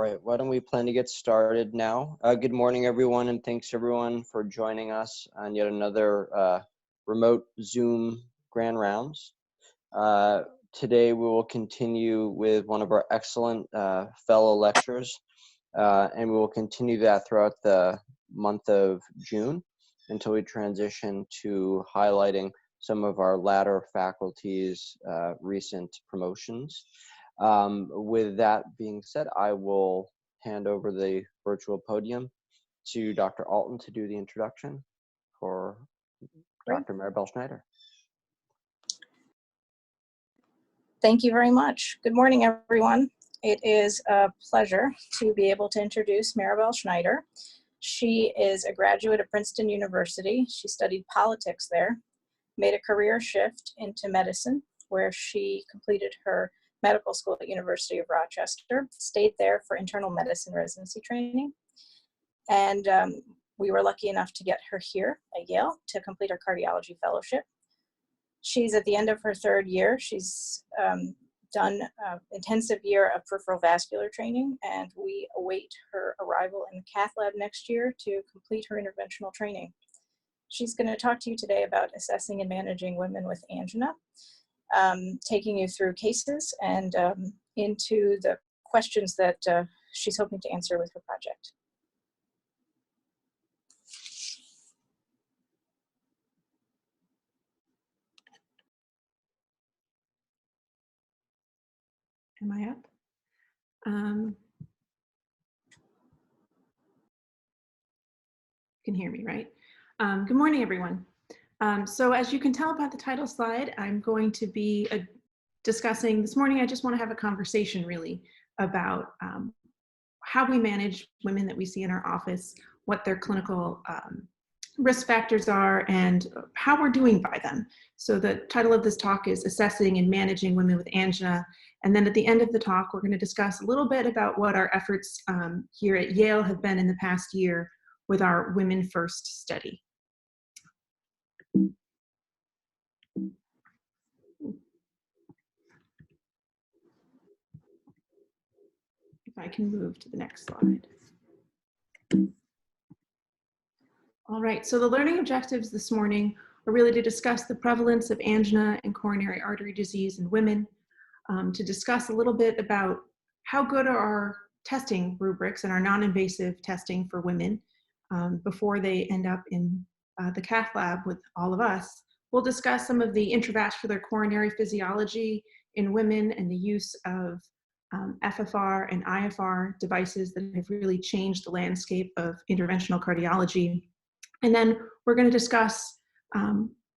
right, why don't we plan to get started now? Good morning, everyone, and thanks everyone for joining us on yet another remote Zoom Grand Rounds. Today we will continue with one of our excellent fellow lecturers, and we will continue that throughout the month of June until we transition to highlighting some of our latter faculty's recent promotions. With that being said, I will hand over the virtual podium to Dr. Alton to do the introduction for Dr. Marabel Schneider. Thank you very much. Good morning, everyone. It is a pleasure to be able to introduce Marabel Schneider. She is a graduate of Princeton University. She studied politics there, made a career shift into medicine, where she completed her medical school at University of Rochester, stayed there for internal medicine residency training. And we were lucky enough to get her here at Yale to complete her cardiology fellowship. She's at the end of her third year. She's done an intensive year of peripheral vascular training, and we await her arrival in the cath lab next year to complete her interventional training. She's going to talk to you today about assessing and managing women with angina, taking you through cases and into the questions that she's hoping to answer with her project. Am I up? You can hear me, right? Good morning, everyone. So as you can tell by the title slide, I'm going to be discussing this morning. I just want to have a conversation really about how we manage women that we see in our office, what their clinical risk factors are, and how we're doing by them. So the title of this talk is Assessing and Managing Women with Angina. And then at the end of the talk, we're going to discuss a little bit about what our efforts here at Yale have been in the past year with our Women First study. If I can move to the next slide. All right, so the learning objectives this morning are really to discuss the prevalence of angina and coronary artery disease in women, to discuss a little bit about how good are our testing rubrics and our non-invasive testing for women before they end up in the cath lab with all of us. We'll discuss some of the intravascular coronary physiology in women and the use of FFR and IFR devices that have really changed the landscape of interventional cardiology. And then we're going to discuss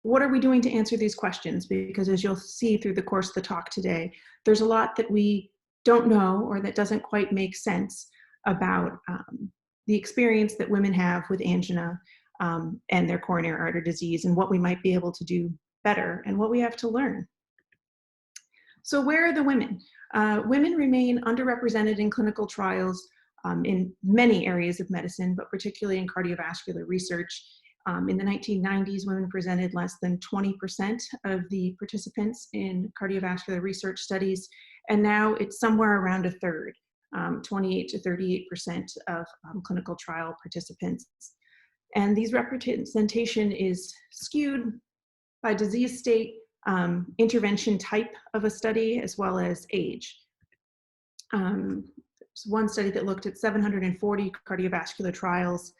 what are we doing to answer these questions, because as you'll see through the course of the talk today, there's a lot that we don't know or that doesn't quite make sense about the experience that women have with angina and their coronary artery disease, and what we might be able to do better and what we have to learn. So where are the women? Women remain underrepresented in clinical trials in many areas of medicine, but particularly in cardiovascular research. In the 1990s, women presented less than 20% of the participants in cardiovascular research studies, and now it's somewhere around a third, 28 to 38% of clinical trial participants. And these representation is skewed by disease state, intervention type of a study, as well as age. There's one study that looked at 740 cardiovascular trials,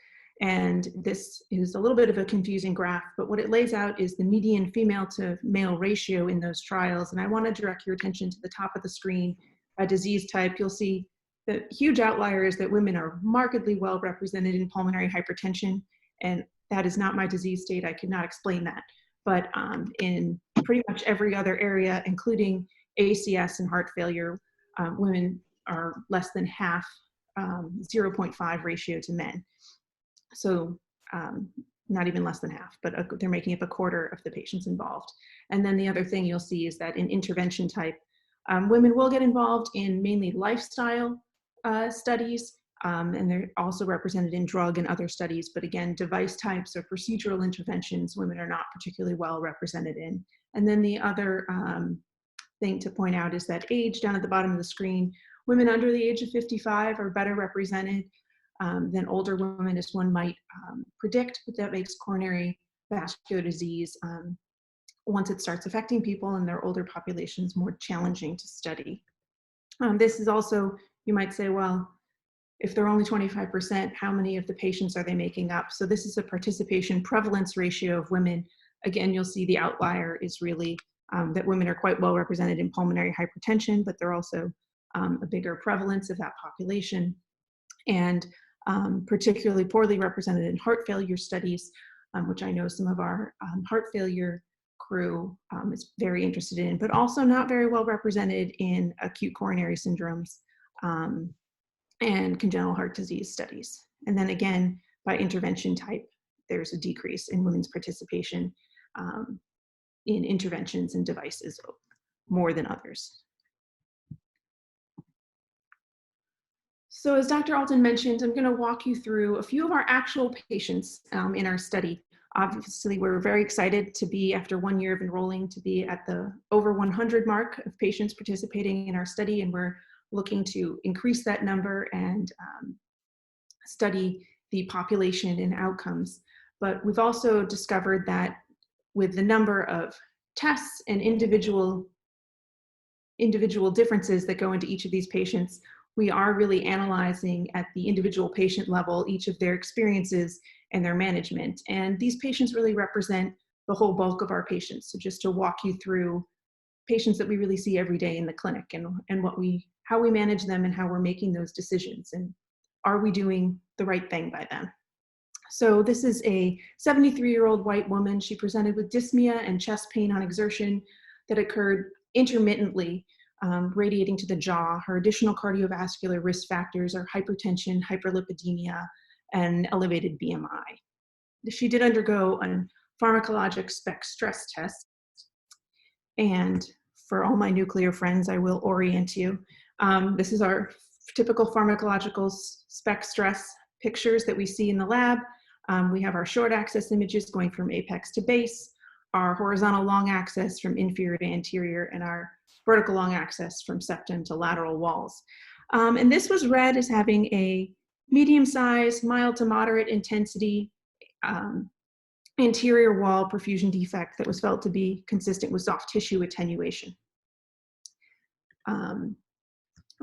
and this is a little bit of a confusing graph, but what it lays out is the median female to male ratio in those trials. And I want to direct your attention to the top of the screen by disease type. You'll see the huge outlier is that women are markedly well represented in pulmonary hypertension, and that is not my disease state. I could not explain that. But in pretty much every other area, including ACS and heart failure, women are less than half, 0.5 ratio to men. So not even less than half, but they're making up a quarter of the patients involved. And then the other thing you'll see is that in intervention type, women will get involved in mainly lifestyle studies, and they're also represented in drug and other studies. But again, device types or procedural interventions, women are not particularly well represented in. And then the other thing to point out is that age down at the bottom of the screen, Women under the age of 55 are better represented than older women, as one might predict, but that makes coronary vascular disease, once it starts affecting people in their older populations, more challenging to study. This is also, you might say, well, if they're only 25%, how many of the patients are they making up? So this is a participation prevalence ratio of women. Again, you'll see the outlier is really that women are quite well represented in pulmonary hypertension, but they're also a bigger prevalence of that population, and particularly poorly represented in heart failure studies, which I know some of our heart failure crew is very interested in, but also not very well represented in acute coronary syndromes and congenital heart disease studies. And then again, by intervention type, there's a decrease in women's participation in interventions and devices more than others. So as Dr. Alton mentioned, I'm going to walk you through a few of our actual patients in our study. Obviously, we're very excited to be, after 1 year of enrolling, to be at the over 100 mark of patients participating in our study, and we're looking to increase that number and study the population and outcomes. But we've also discovered that with the number of tests and individual differences that go into each of these patients, we are really analyzing at the individual patient level each of their experiences and their management. And these patients really represent the whole bulk of our patients. So just to walk you through patients that we really see every day in the clinic, and how we manage them and how we're making those decisions, and are we doing the right thing by them. So this is a 73-year-old white woman. She presented with dyspnea and chest pain on exertion that occurred intermittently, radiating to the jaw. Her additional cardiovascular risk factors are hypertension, hyperlipidemia, and elevated BMI. She did undergo a pharmacologic SPECT stress test. And for all my nuclear friends, I will orient you. This is our typical pharmacological SPECT stress pictures that we see in the lab. We have our short axis images going from apex to base, our horizontal long axis from inferior to anterior, and our vertical long axis from septum to lateral walls. And this was read as having a medium-sized, mild to moderate intensity anterior wall perfusion defect that was felt to be consistent with soft tissue attenuation.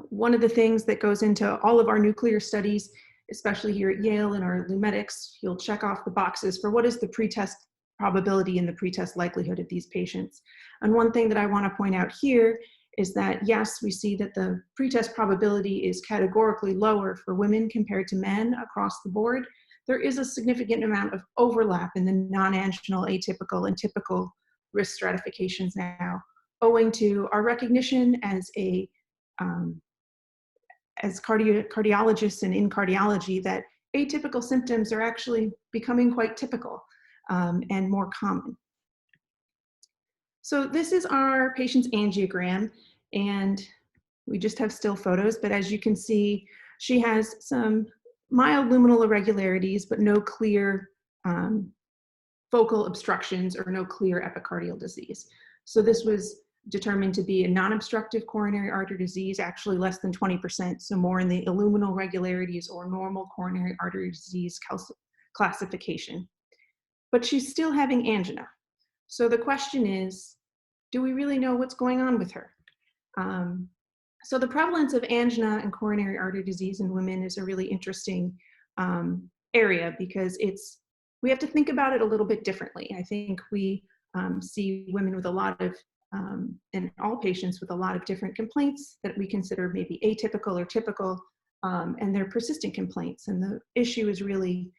One of the things that goes into all of our nuclear studies, especially here at Yale in our Lumetics, you'll check off the boxes for what is the pretest probability and the pretest likelihood of these patients. And one thing that I want to point out here is that, yes, we see that the pretest probability is categorically lower for women compared to men across the board. There is a significant amount of overlap in the non-anginal, atypical, and typical risk stratifications now, owing to our recognition as cardiologists and in cardiology that atypical symptoms are actually becoming quite typical and more common. So this is our patient's angiogram, and we just have still photos, but as you can see, she has some mild luminal irregularities, but no clear focal obstructions or no clear epicardial disease. So this was determined to be a non-obstructive coronary artery disease, actually less than 20%, so more in the illuminal irregularities or normal coronary artery disease classification. But she's still having angina. So the question is, do we really know what's going on with her? So the prevalence of angina and coronary artery disease in women is a really interesting area, because we have to think about it a little bit differently. I think we see women with a lot of, and all patients with a lot of different complaints that we consider maybe atypical or typical, and they're persistent complaints. And the issue is really,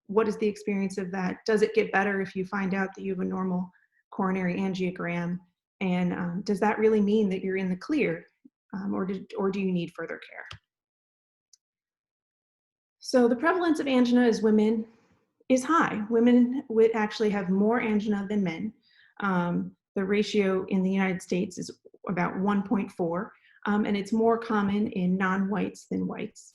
what is the experience of that? Does it get better if you find out that you have a normal coronary angiogram? And does that really mean that you're in the clear, or do you need further care? So the prevalence of angina as women is high. Women would actually have more angina than men. The ratio in the United States is about 1.4, and it's more common in non-whites than whites.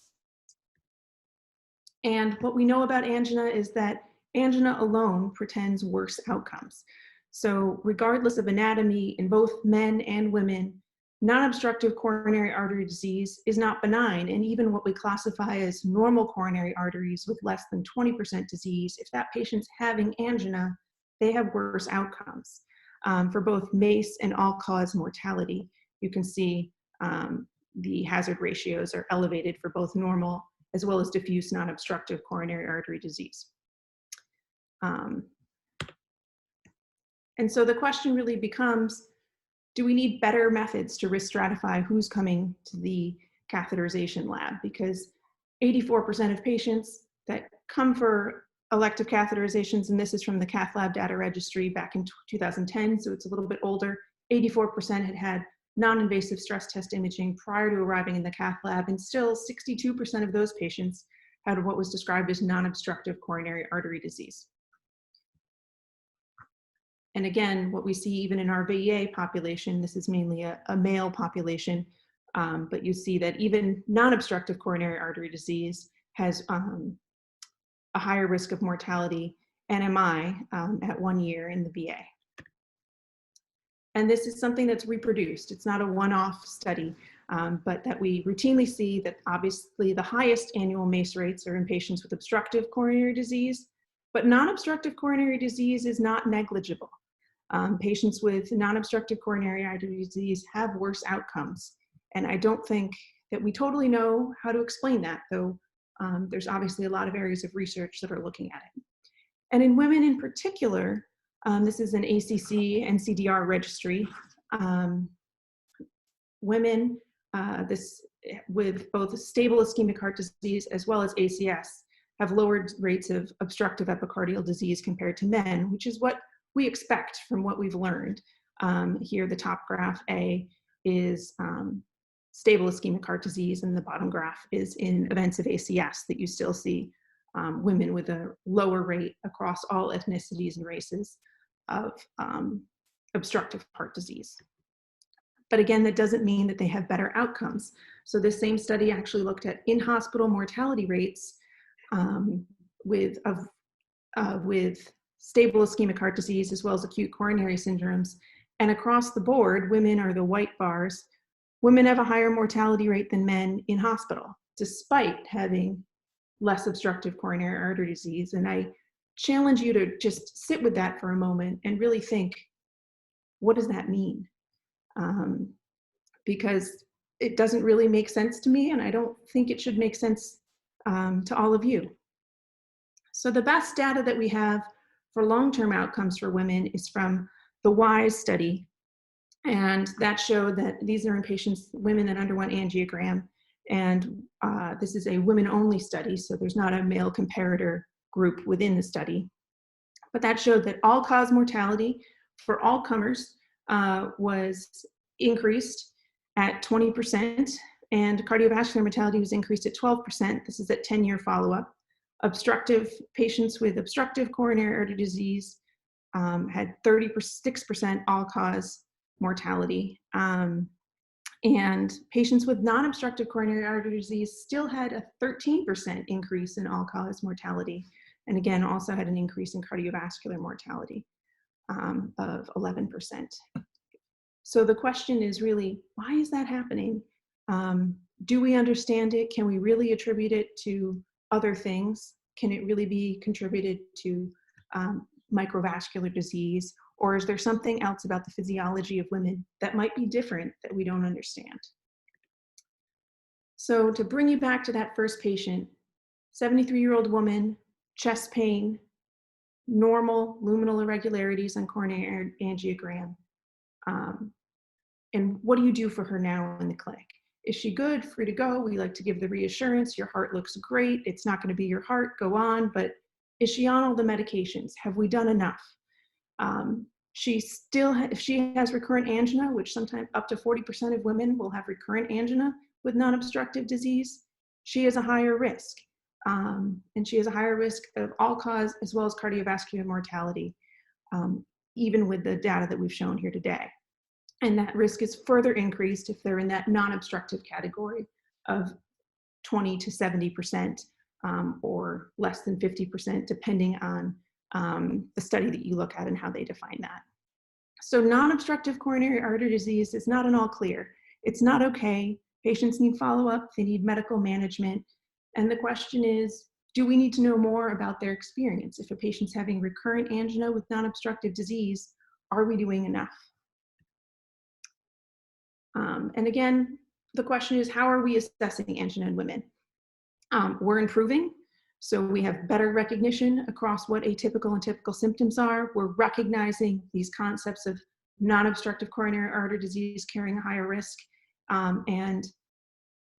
And what we know about angina is that angina alone portends worse outcomes. So regardless of anatomy, in both men and women, non-obstructive coronary artery disease is not benign, and even what we classify as normal coronary arteries with less than 20% disease, if that patient's having angina, they have worse outcomes. For both MACE and all-cause mortality, you can see the hazard ratios are elevated for both normal as well as diffuse non-obstructive coronary artery disease. And so the question really becomes, do we need better methods to risk stratify who's coming to the catheterization lab? Because 84% of patients that come for elective catheterizations, and this is from the Cath Lab Data Registry back in 2010, so it's a little bit older, 84% had had non-invasive stress test imaging prior to arriving in the cath lab, and still 62% of those patients had what was described as non-obstructive coronary artery disease. And again, what we see even in our VA population, this is mainly a male population, but you see that even non-obstructive coronary artery disease has a higher risk of mortality and MI at 1 year in the VA. And this is something that's reproduced. It's not a one-off study, but that we routinely see that obviously the highest annual MACE rates are in patients with obstructive coronary disease, but non-obstructive coronary disease is not negligible. Patients with non-obstructive coronary artery disease have worse outcomes. And I don't think that we totally know how to explain that, though there's obviously a lot of areas of research that are looking at it. And in women in particular, this is an ACC and CDR registry. Women with both stable ischemic heart disease as well as ACS have lower rates of obstructive epicardial disease compared to men, which is what we expect from what we've learned. Here, the top graph A is stable ischemic heart disease, and the bottom graph is in events of ACS, that you still see women with a lower rate across all ethnicities and races of obstructive heart disease. But again, that doesn't mean that they have better outcomes. So this same study actually looked at in-hospital mortality rates with stable ischemic heart disease as well as acute coronary syndromes. And across the board, women are the white bars. Women have a higher mortality rate than men in hospital, despite having less obstructive coronary artery disease. And I challenge you to just sit with that for a moment and really think, what does that mean? Because it doesn't really make sense to me, and I don't think it should make sense to all of you. So the best data that we have for long-term outcomes for women is from the WISE study. And that showed that these are in patients, women that underwent angiogram. And this is a women-only study, so there's not a male comparator group within the study. But that showed that all-cause mortality for all comers was increased at 20%, and cardiovascular mortality was increased at 12%. This is at 10-year follow-up. Patients with obstructive coronary artery disease had 36% all-cause mortality. And patients with non-obstructive coronary artery disease still had a 13% increase in all-cause mortality. And again, also had an increase in cardiovascular mortality of 11%. So the question is really, why is that happening? Do we understand it? Can we really attribute it to other things? Can it really be contributed to microvascular disease? Or is there something else about the physiology of women that might be different that we don't understand? So to bring you back to that first patient, 73-year-old woman, chest pain, normal luminal irregularities on coronary angiogram. And what do you do for her now in the clinic? Is she good, free to go? We like to give the reassurance, your heart looks great, it's not gonna be your heart, go on, but is she on all the medications? Have we done enough? If she has recurrent angina, which sometimes up to 40% of women will have recurrent angina with non-obstructive disease, she is a higher risk. And she has a higher risk of all-cause as well as cardiovascular mortality, even with the data that we've shown here today. And that risk is further increased if they're in that non-obstructive category of 20 to 70% or less than 50%, depending on the study that you look at and how they define that. So non-obstructive coronary artery disease is not an all clear. It's not okay. Patients need follow-up, they need medical management. And the question is, do we need to know more about their experience? If a patient's having recurrent angina with non-obstructive disease, are we doing enough? And again, the question is, how are we assessing angina in women? We're improving. So we have better recognition across what atypical and typical symptoms are. We're recognizing these concepts of non-obstructive coronary artery disease carrying a higher risk. And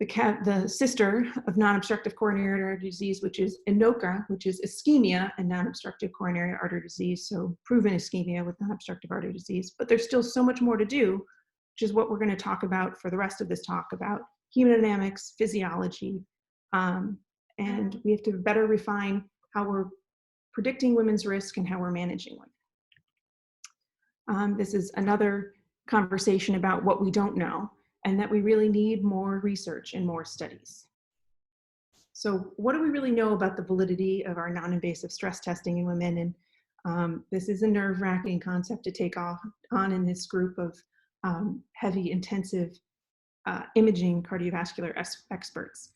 the sister of non-obstructive coronary artery disease, which is INOCA, which is ischemia and non-obstructive coronary artery disease. So proven ischemia with non-obstructive artery disease. But there's still so much more to do, which is what we're going to talk about for the rest of this talk about hemodynamics, physiology, and we have to better refine how we're predicting women's risk and how we're managing women. This is another conversation about what we don't know and that we really need more research and more studies. So what do we really know about the validity of our non-invasive stress testing in women? And this is a nerve-wracking concept to take on in this group of heavy, intensive imaging cardiovascular experts.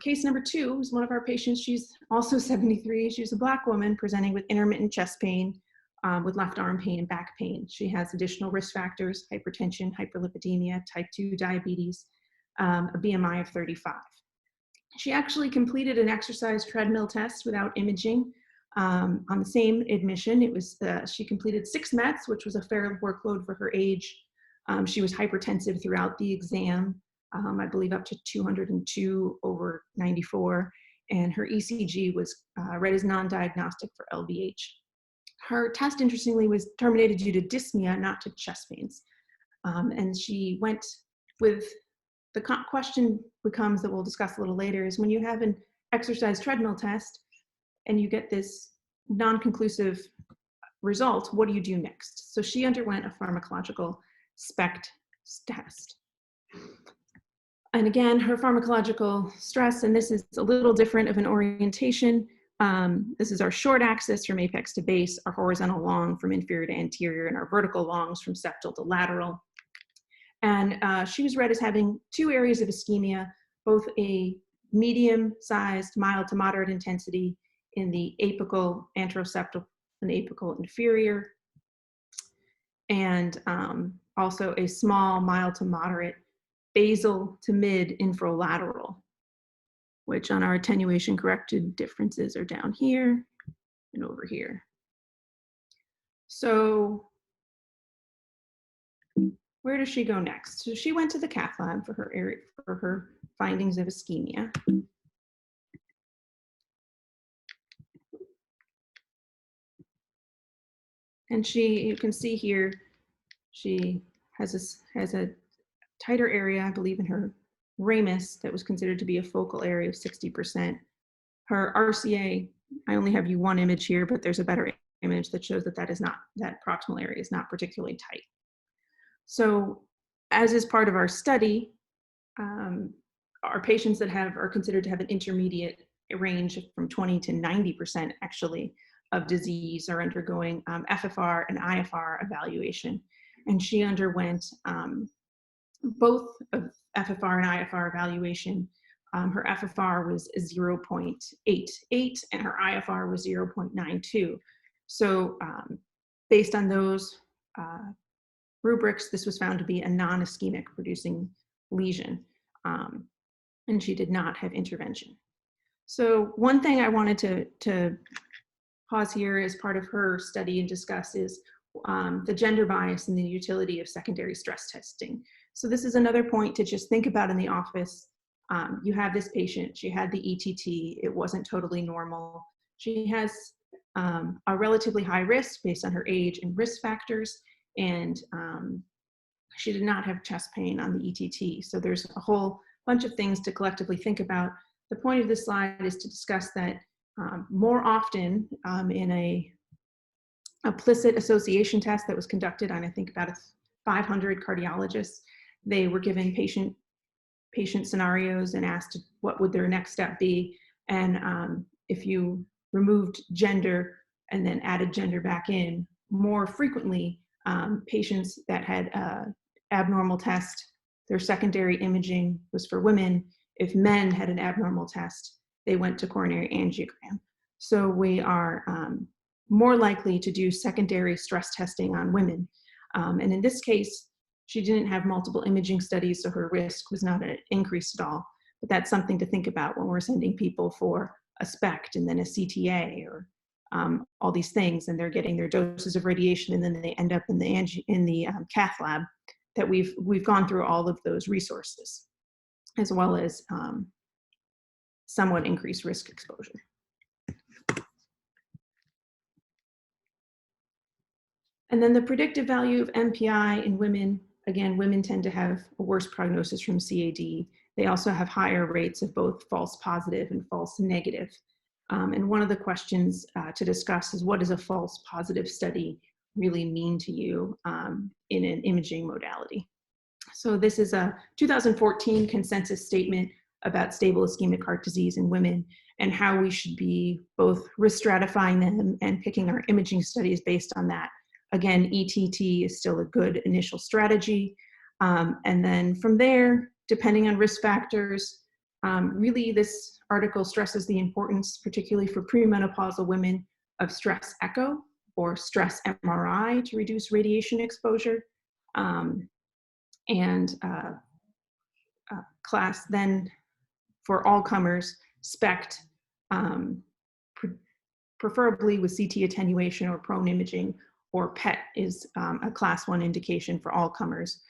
Case number 2 is one of our patients. She's also 73. She's a Black woman presenting with intermittent chest pain, with left arm pain and back pain. She has additional risk factors: hypertension, hyperlipidemia, type 2 diabetes, a BMI of 35. She actually completed an exercise treadmill test without imaging on the same admission. It was she completed 6 METs, which was a fair workload for her age. She was hypertensive throughout the exam. I believe up to 202/94, and her ECG was read as non-diagnostic for LVH. Her test, interestingly, was terminated due to dyspnea, not to chest pains. And she went with, the question becomes, that we'll discuss a little later, is when you have an exercise treadmill test and you get this non-conclusive result, what do you do next? So she underwent a pharmacological SPECT test. And again, her pharmacological stress, and this is a little different of an orientation. This is our short axis from apex to base, our horizontal long from inferior to anterior, and our vertical longs from septal to lateral. And she was read as having 2 areas of ischemia, both a medium-sized, mild to moderate intensity in the apical anteroseptal and apical inferior, and also a small, mild to moderate basal to mid infralateral, which on our attenuation corrected differences are down here and over here. So where does she go next? So she went to the cath lab for her findings of ischemia. And you can see here, she has a tighter area, I believe, in her ramus that was considered to be a focal area of 60%. Her RCA, I only have you one image here, but there's a better image that shows that that proximal area is not particularly tight. So as is part of our study, our patients that are considered to have an intermediate range from 20 to 90% actually of disease are undergoing FFR and IFR evaluation. And she underwent both of FFR and IFR evaluation. Her FFR was 0.88 and her IFR was 0.92. So based on those rubrics, this was found to be a non-ischemic producing lesion. And she did not have intervention. So one thing I wanted to pause here as part of her study and discuss is the gender bias and the utility of secondary stress testing. So this is another point to just think about in the office. You have this patient, she had the ETT, it wasn't totally normal. She has a relatively high risk based on her age and risk factors, and she did not have chest pain on the ETT. So there's a whole bunch of things to collectively think about. The point of this slide is to discuss that more often in a implicit association test that was conducted on, I think, about 500 cardiologists. They were given patient scenarios and asked what would their next step be. And if you removed gender and then added gender back in, more frequently patients that had abnormal test their secondary imaging was for women. If men had an abnormal test, they went to coronary angiogram. So we are more likely to do secondary stress testing on women. And in this case, she didn't have multiple imaging studies, so her risk was not increased at all. But that's something to think about when we're sending people for a SPECT and then a CTA or all these things, and they're getting their doses of radiation, and then they end up in the cath lab. That we've gone through all of those resources, as well as somewhat increased risk exposure. And then the predictive value of MPI in women, again, women tend to have a worse prognosis from CAD. They also have higher rates of both false positive and false negative. And one of the questions to discuss is, what does a false positive study really mean to you in an imaging modality? So this is a 2014 consensus statement about stable ischemic heart disease in women and how we should be both risk stratifying them and picking our imaging studies based on that. Again, ETT is still a good initial strategy. And then from there, depending on risk factors, really this article stresses the importance, particularly for premenopausal women, of stress echo or stress MRI to reduce radiation exposure. Class then for all comers, SPECT, preferably with CT attenuation or prone imaging, or PET is a class 1 indication for all comers.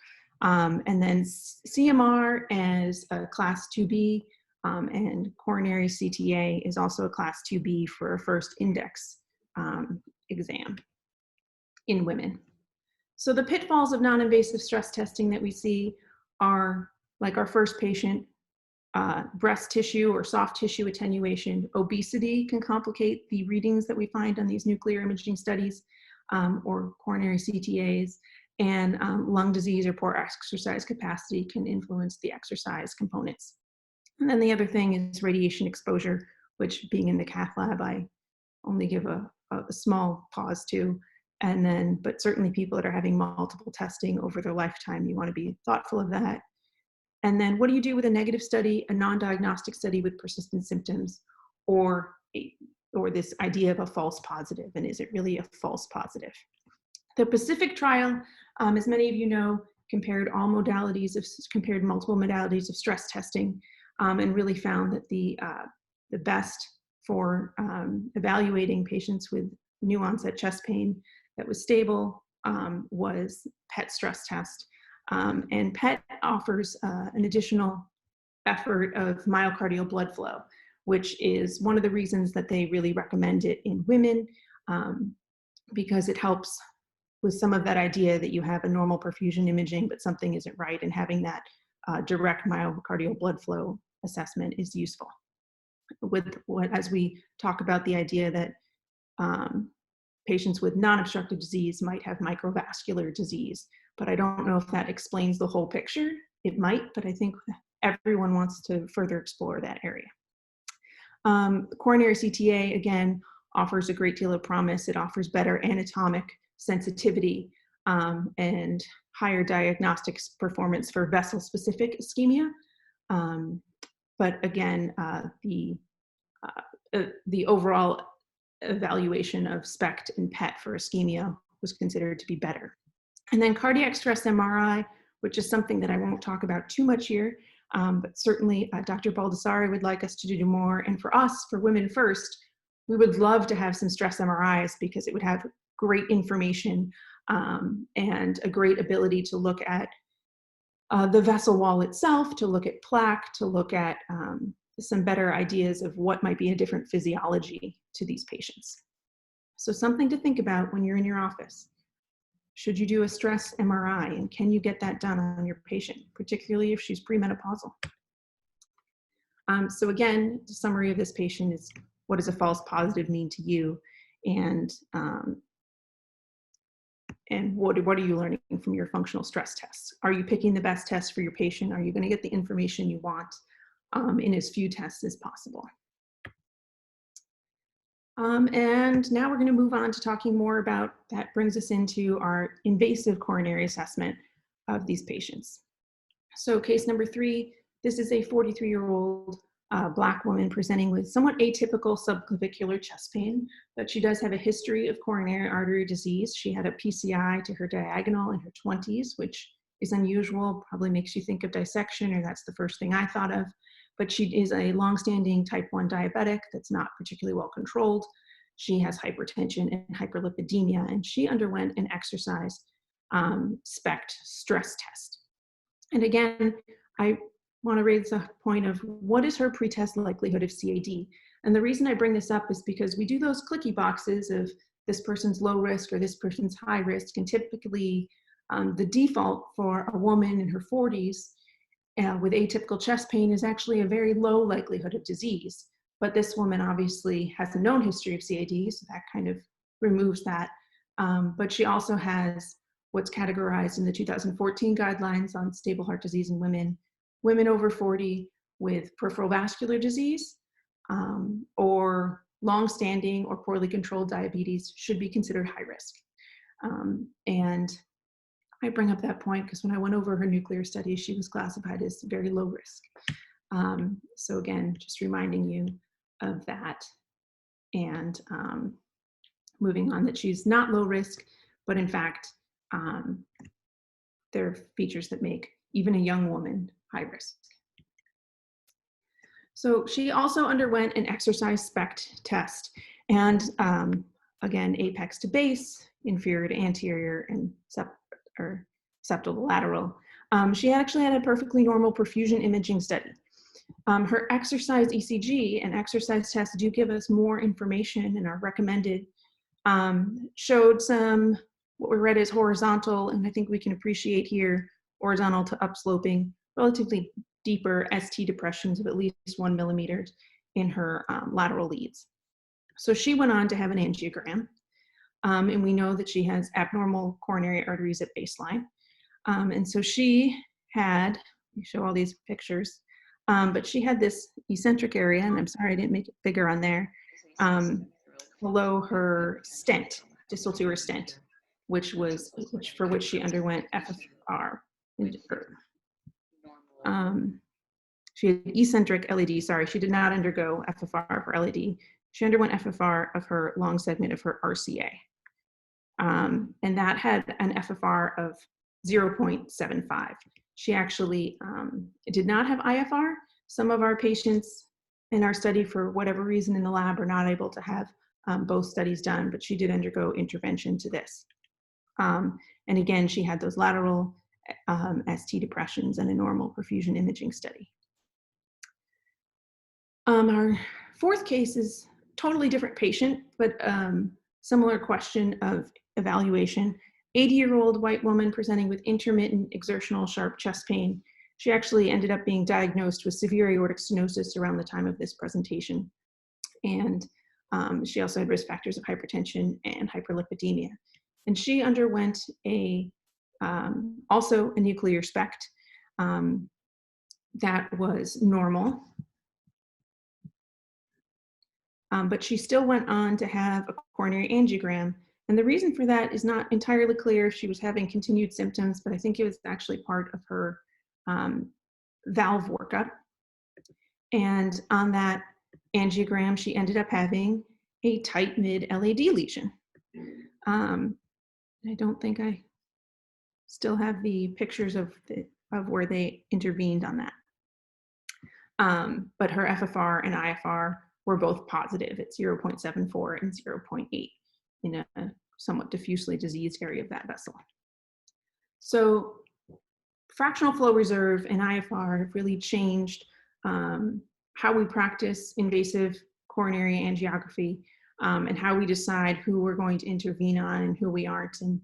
And then CMR as a class 2B, and coronary CTA is also a class 2B for a FiRST index exam in women. So the pitfalls of non-invasive stress testing that we see are, like our first patient, breast tissue or soft tissue attenuation. Obesity can complicate the readings that we find on these nuclear imaging studies or coronary CTAs, and lung disease or poor exercise capacity can influence the exercise components. And then the other thing is radiation exposure, which, being in the cath lab, I only give a small pause to. And then, but certainly people that are having multiple testing over their lifetime, you want to be thoughtful of that. And then what do you do with a negative study, a non-diagnostic study with persistent symptoms, or this idea of a false positive, and is it really a false positive? The Pacific trial, as many of you know, compared multiple modalities of stress testing, and really found that the best for evaluating patients with new onset chest pain that was stable was PET stress test. And PET offers an additional effort of myocardial blood flow, which is one of the reasons that they really recommend it in women, because it helps with some of that idea that you have a normal perfusion imaging, but something isn't right, and having that direct myocardial blood flow assessment is useful. As we talk about the idea that patients with non-obstructive disease might have microvascular disease, but I don't know if that explains the whole picture. It might, but I think everyone wants to further explore that area. Coronary CTA, again, offers a great deal of promise. It offers better anatomic sensitivity and higher diagnostic performance for vessel-specific ischemia. But again, the overall evaluation of SPECT and PET for ischemia was considered to be better. And then cardiac stress MRI, which is something that I won't talk about too much here, but certainly Dr. Baldassari would like us to do more. And for us, for Women First, we would love to have some stress MRIs, because it would have great information and a great ability to look at the vessel wall itself, to look at plaque, to look at some better ideas of what might be a different physiology to these patients. So something to think about when you're in your office. Should you do a stress MRI, and can you get that done on your patient, particularly if she's premenopausal? So again, the summary of this patient is, what does a false positive mean to you? And what are you learning from your functional stress tests? Are you picking the best test for your patient? Are you going to get the information you want in as few tests as possible? And now we're going to move on to talking more about, that brings us into our invasive coronary assessment of these patients. So case number 3, this is a 43-year-old Black woman presenting with somewhat atypical subclavicular chest pain, but she does have a history of coronary artery disease. She had a PCI to her diagonal in her 20s, which is unusual, probably makes you think of dissection, or that's the first thing I thought of. But she is a longstanding type 1 diabetic that's not particularly well controlled. She has hypertension and hyperlipidemia, and she underwent an exercise SPECT stress test. And again, I want to raise the point of what is her pretest likelihood of CAD? And the reason I bring this up is because we do those clicky boxes of this person's low risk or this person's high risk, and typically the default for a woman in her 40s with atypical chest pain is actually a very low likelihood of disease. But this woman obviously has a known history of CAD, so that kind of removes that. But she also has what's categorized in the 2014 guidelines on stable heart disease in women, women over 40 with peripheral vascular disease or long-standing or poorly controlled diabetes should be considered high risk. And I bring up that point because when I went over her nuclear studies, she was classified as very low risk. So again, just reminding you of that, and moving on, that she's not low risk, but in fact, there are features that make even a young woman high risk. So she also underwent an exercise SPECT test, and again, apex to base, inferior to anterior, and septal to lateral. She actually had a perfectly normal perfusion imaging study. Her exercise ECG and exercise tests do give us more information and are recommended. Showed some, what we read as horizontal, and I think we can appreciate here, horizontal to upsloping, relatively deeper ST depressions of at least 1 millimeter in her lateral leads. So she went on to have an angiogram, and we know that she has abnormal coronary arteries at baseline. And so she had, we show all these pictures, but she had this eccentric area, and I'm sorry I didn't make it bigger on there, below her stent, distal to her stent, for which she underwent FFR. She had eccentric LAD, sorry, she did not undergo FFR for LAD. She underwent FFR of her long segment of her RCA. And that had an FFR of 0.75. She actually did not have IFR. Some of our patients in our study, for whatever reason in the lab, are not able to have both studies done, but she did undergo intervention to this. And again, she had those lateral ST depressions and a normal perfusion imaging study. Our fourth case is totally different patient, but similar question of evaluation. 80-year-old white woman presenting with intermittent exertional sharp chest pain. She actually ended up being diagnosed with severe aortic stenosis around the time of this presentation. And she also had risk factors of hypertension and hyperlipidemia. And she underwent also a nuclear SPECT that was normal. But she still went on to have a coronary angiogram. And the reason for that is not entirely clear. She was having continued symptoms, but I think it was actually part of her valve workup. And on that angiogram, she ended up having a tight mid LAD lesion. I don't think I still have the pictures of where they intervened on that. But her FFR and IFR were both positive at 0.74 and 0.8 in a somewhat diffusely diseased area of that vessel. So fractional flow reserve and IFR have really changed how we practice invasive coronary angiography and how we decide who we're going to intervene on and who we aren't. And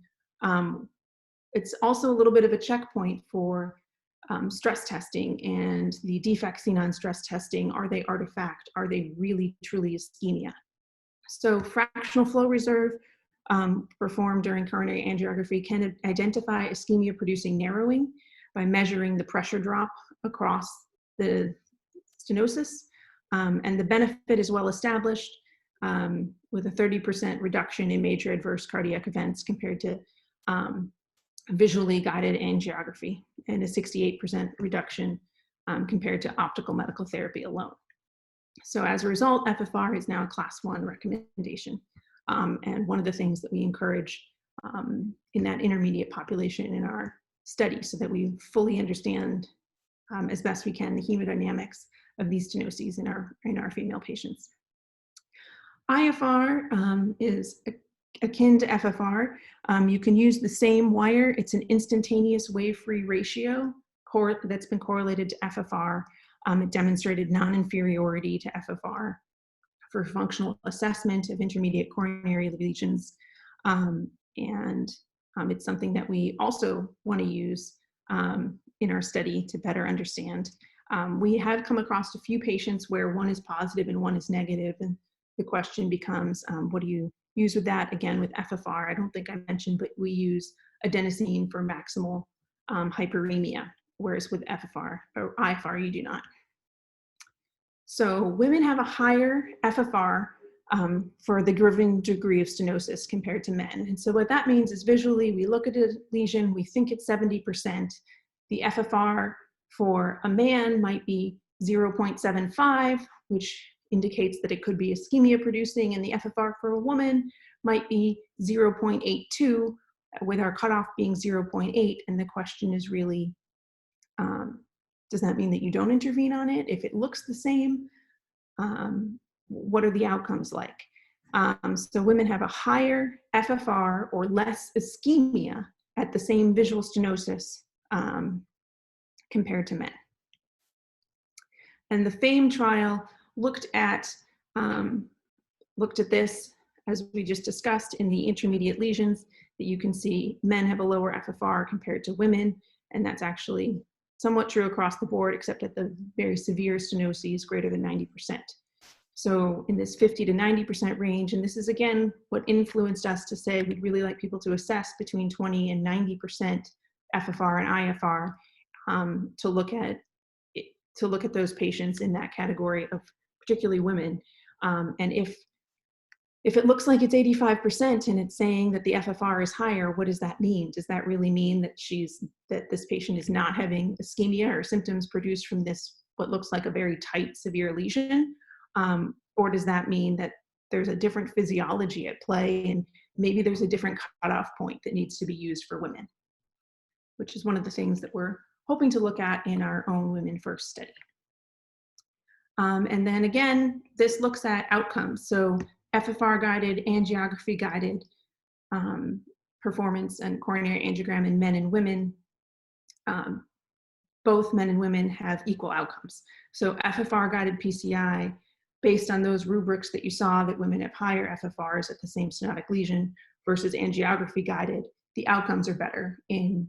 it's also a little bit of a checkpoint for stress testing and the defects seen on stress testing. Are they artifact? Are they really truly ischemia? So fractional flow reserve performed during coronary angiography can identify ischemia producing narrowing by measuring the pressure drop across the stenosis. And the benefit is well established with a 30% reduction in major adverse cardiac events compared to visually guided angiography and a 68% reduction compared to optical medical therapy alone. So as a result, FFR is now a class 1 recommendation. And one of the things that we encourage in that intermediate population in our study so that we fully understand as best we can the hemodynamics of these stenoses in our female patients. IFR is akin to FFR. You can use the same wire. It's an instantaneous wave-free ratio that's been correlated to FFR. It demonstrated non-inferiority to FFR for functional assessment of intermediate coronary lesions. It's something that we also want to use in our study to better understand. We have come across a few patients where one is positive and one is negative, and the question becomes, what do you use with that? Again, with FFR, I don't think I mentioned, but we use adenosine for maximal hyperemia, whereas with FFR or IFR, you do not. So women have a higher FFR for the given degree of stenosis compared to men. And so what that means is visually, we look at a lesion, we think it's 70%. The FFR for a man might be 0.75, which indicates that it could be ischemia producing, and the FFR for a woman might be 0.82, with our cutoff being 0.8. And the question is really, does that mean that you don't intervene on it? If it looks the same, what are the outcomes like? So women have a higher FFR or less ischemia at the same visual stenosis compared to men. And the FAME trial looked at this, as we just discussed, in the intermediate lesions, that you can see men have a lower FFR compared to women, and that's actually somewhat true across the board, except at the very severe stenoses greater than 90%. So in this 50 to 90% range, and this is again what influenced us to say we'd really like people to assess between 20 and 90% FFR and IFR to look at those patients in that category of particularly women. And if it looks like it's 85% and it's saying that the FFR is higher, what does that mean? Does that really mean that this patient is not having ischemia or symptoms produced from this, what looks like a very tight, severe lesion? Or does that mean that there's a different physiology at play and maybe there's a different cutoff point that needs to be used for women, which is one of the things that we're hoping to look at in our own Women First study. And then again, this looks at outcomes. So FFR-guided, angiography-guided performance and coronary angiogram in men and women. Both men and women have equal outcomes. So FFR-guided PCI, based on those rubrics that you saw that women have higher FFRs at the same stenotic lesion versus angiography-guided, the outcomes are better in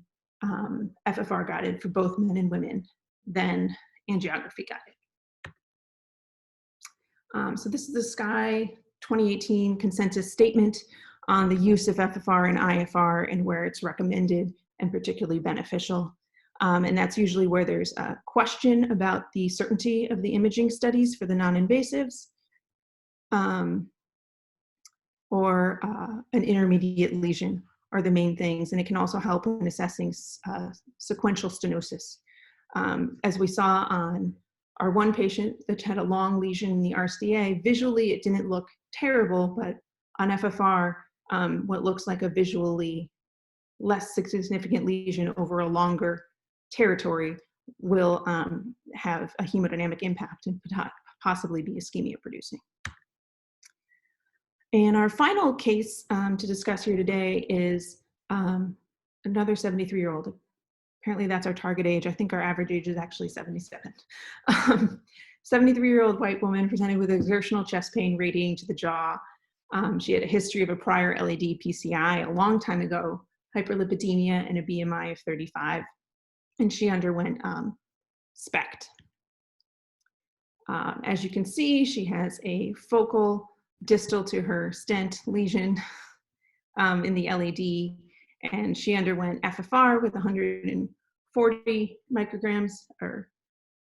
FFR-guided for both men and women than angiography-guided. So this is the SCAI 2018 consensus statement on the use of FFR and IFR and where it's recommended and particularly beneficial. And that's usually where there's a question about the certainty of the imaging studies for the non-invasives or an intermediate lesion are the main things. And it can also help in assessing sequential stenosis. As we saw on our one patient that had a long lesion in the RCA, visually it didn't look terrible, but on FFR, what looks like a visually less significant lesion over a longer territory will have a hemodynamic impact and possibly be ischemia producing. And our final case to discuss here today is another 73-year-old. Apparently that's our target age. I think our average age is actually 77. 73-year-old white woman presented with exertional chest pain radiating to the jaw. She had a history of a prior LAD PCI a long time ago, hyperlipidemia, and a BMI of 35. And she underwent SPECT. As you can see, she has a focal distal to her stent lesion in the LAD, and she underwent FFR with 140 micrograms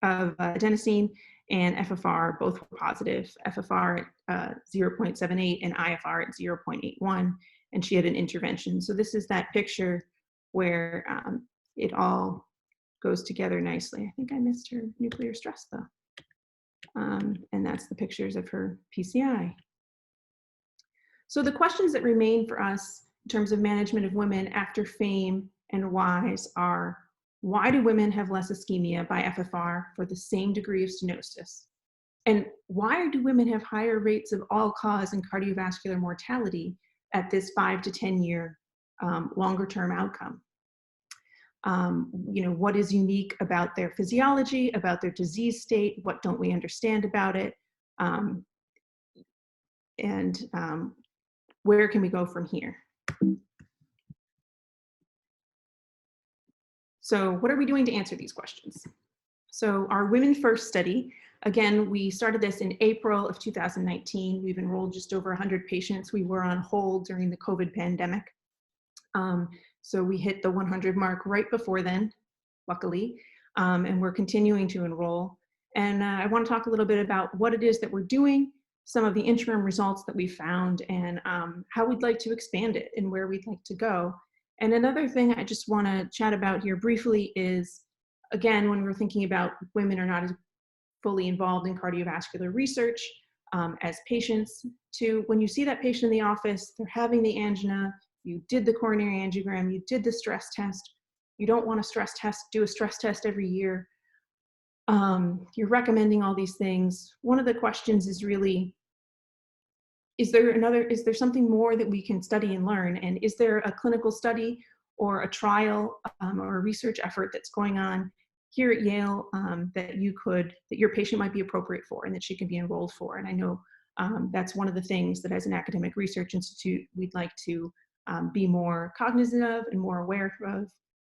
of adenosine, and FFR, both were positive. FFR at 0.78 and IFR at 0.81, and she had an intervention. So this is that picture where it all goes together nicely. I think I missed her nuclear stress though. And that's the pictures of her PCI. So the questions that remain for us in terms of management of women after FAME and WISE are, why do women have less ischemia by FFR for the same degree of stenosis? And why do women have higher rates of all-cause and cardiovascular mortality at this 5 to 10 year longer-term outcome? What is unique about their physiology, about their disease state? What don't we understand about it? Where can we go from here? So what are we doing to answer these questions? So our Women First study, again, we started this in April of 2019. We've enrolled just over 100 patients. We were on hold during the COVID pandemic. So we hit the 100 mark right before then, luckily, and we're continuing to enroll. And I want to talk a little bit about what it is that we're doing, some of the interim results that we found, and how we'd like to expand it and where we'd like to go. And another thing I just want to chat about here briefly is, again, when we're thinking about women are not as fully involved in cardiovascular research as patients, to when you see that patient in the office, they're having the angina, you did the coronary angiogram, you did the stress test, you don't want to do a stress test every year. You're recommending all these things. One of the questions is really, is there something more that we can study and learn? And is there a clinical study or a trial or a research effort that's going on here at Yale that your patient might be appropriate for and that she can be enrolled for? And I know that's one of the things that as an academic research institute, we'd like to be more cognizant of and more aware of.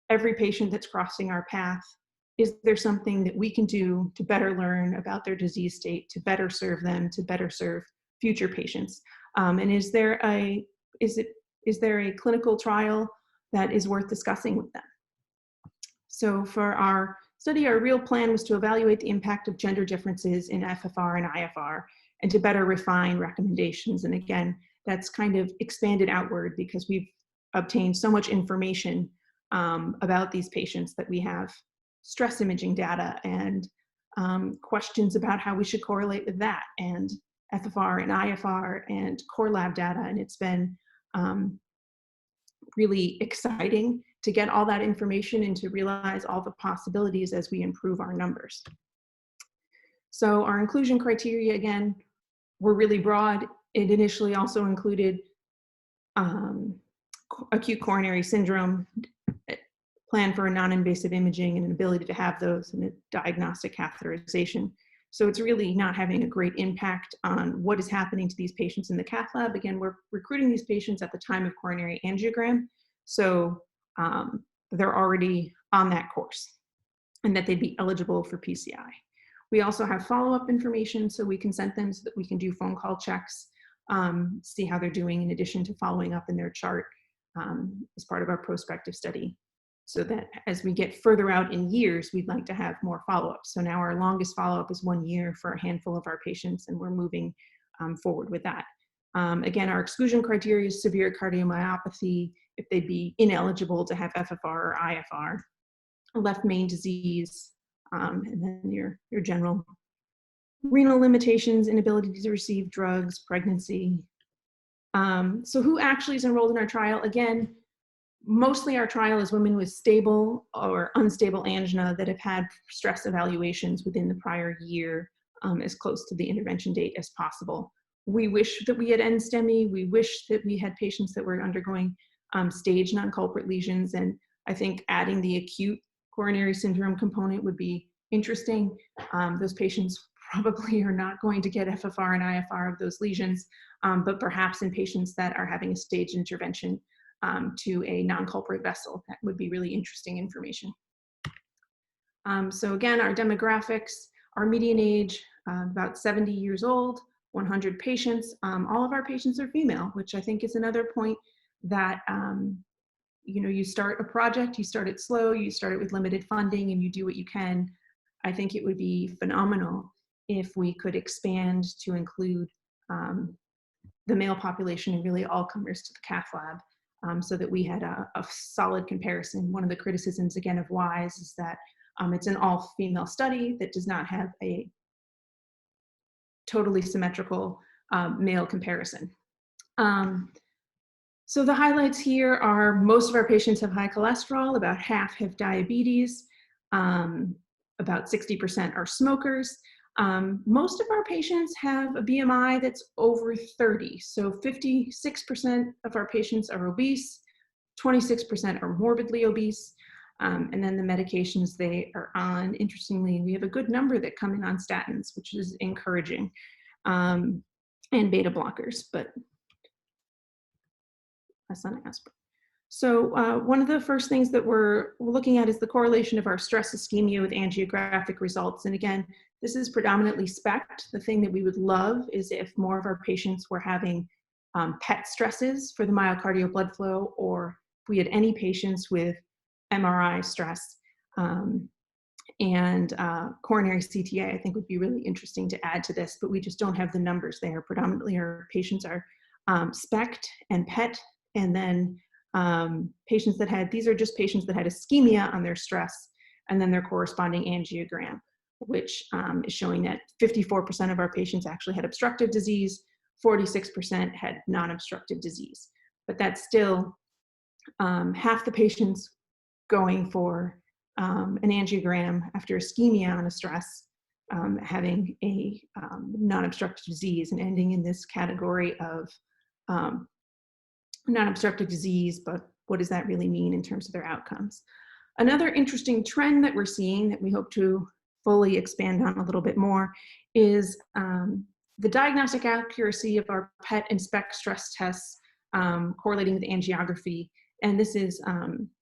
Every patient that's crossing our path, is there something that we can do to better learn about their disease state, to better serve them, to better serve future patients? And is there a clinical trial that is worth discussing with them? So for our study, our real plan was to evaluate the impact of gender differences in FFR and IFR and to better refine recommendations. And again, that's kind of expanded outward because we've obtained so much information about these patients that we have stress imaging data and questions about how we should correlate with that, and FFR and IFR and core lab data. And it's been really exciting to get all that information and to realize all the possibilities as we improve our numbers. So our inclusion criteria, again, were really broad. It initially also included acute coronary syndrome, plan for a non-invasive imaging and an ability to have those, and a diagnostic catheterization. So it's really not having a great impact on what is happening to these patients in the cath lab. Again, we're recruiting these patients at the time of coronary angiogram, so they're already on that course and that they'd be eligible for PCI. We also have follow-up information, so we consent them so that we can do phone call checks, see how they're doing in addition to following up in their chart as part of our prospective study. So that as we get further out in years, we'd like to have more follow-up. So now our longest follow-up is 1 year for a handful of our patients, and we're moving forward with that. Again, our exclusion criteria is severe cardiomyopathy, if they'd be ineligible to have FFR or IFR, left main disease, and then your general renal limitations, inability to receive drugs, pregnancy. So who actually is enrolled in our trial? Again, mostly our trial is women with stable or unstable angina that have had stress evaluations within the prior year, as close to the intervention date as possible. We wish that we had NSTEMI. We wish that we had patients that were undergoing stage non-culprit lesions. And I think adding the acute coronary syndrome component would be interesting. Those patients probably are not going to get FFR and IFR of those lesions, but perhaps in patients that are having a staged intervention to a non-culprit vessel, that would be really interesting information. So again, our demographics, our median age, about 70 years old, 100 patients. All of our patients are female, which I think is another point that, you start a project, you start it slow, you start it with limited funding, and you do what you can. I think it would be phenomenal if we could expand to include the male population and really all comers to the cath lab. so that we had a solid comparison. One of the criticisms, again, of WISE is that it's an all-female study that does not have a totally symmetrical male comparison. So the highlights here are most of our patients have high cholesterol, about half have diabetes, about 60% are smokers. Most of our patients have a BMI that's over 30. So 56% of our patients are obese, 26% are morbidly obese, and then the medications they are on, interestingly, we have a good number that come in on statins, which is encouraging, and beta blockers, but that's not aspirin. So one of the first things that we're looking at is the correlation of our stress ischemia with angiographic results. And again, this is predominantly SPECT. The thing that we would love is if more of our patients were having PET stresses for the myocardial blood flow, or if we had any patients with MRI stress, and coronary CTA, I think would be really interesting to add to this, but we just don't have the numbers there. Predominantly our patients are SPECT and PET, and then patients that had, these are just patients that had ischemia on their stress, and then their corresponding angiogram, which is showing that 54% of our patients actually had obstructive disease, 46% had non-obstructive disease. But that's still half the patients going for an angiogram after ischemia on a stress, having a non-obstructive disease, and ending in this category of non-obstructive disease, but what does that really mean in terms of their outcomes? Another interesting trend that we're seeing that we hope to fully expand on a little bit more is the diagnostic accuracy of our PET and SPECT stress tests correlating with angiography. And this is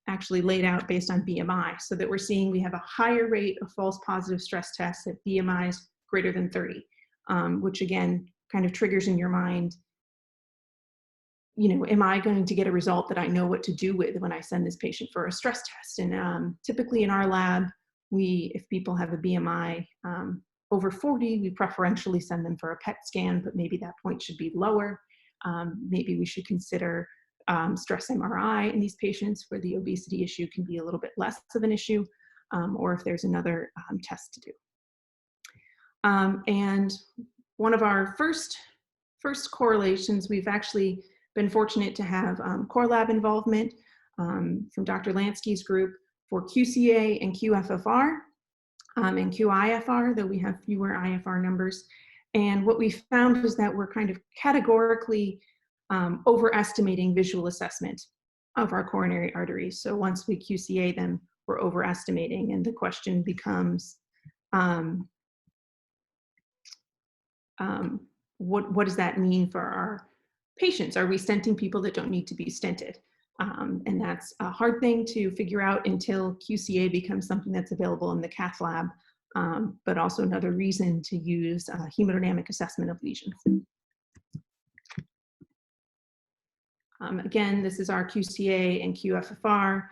actually laid out based on BMI, so that we're seeing we have a higher rate of false positive stress tests at BMIs greater than 30, which again kind of triggers in your mind, you know, am I going to get a result that I know what to do with when I send this patient for a stress test? And typically in our lab, if people have a BMI over 40, we preferentially send them for a PET scan, but maybe that point should be lower. Maybe we should consider stress MRI in these patients where the obesity issue can be a little bit less of an issue, or if there's another test to do. And one of our first correlations, we've actually been fortunate to have core lab involvement from Dr. Lansky's group for QCA and QFFR and QIFR, though we have fewer IFR numbers. And what we found is that we're kind of categorically overestimating visual assessment of our coronary arteries. So once we QCA them, we're overestimating, and the question becomes, what does that mean for our patients? Are we stenting people that don't need to be stented? And that's a hard thing to figure out until QCA becomes something that's available in the cath lab, but also another reason to use hemodynamic assessment of lesions. Again, this is our QCA and QFFR,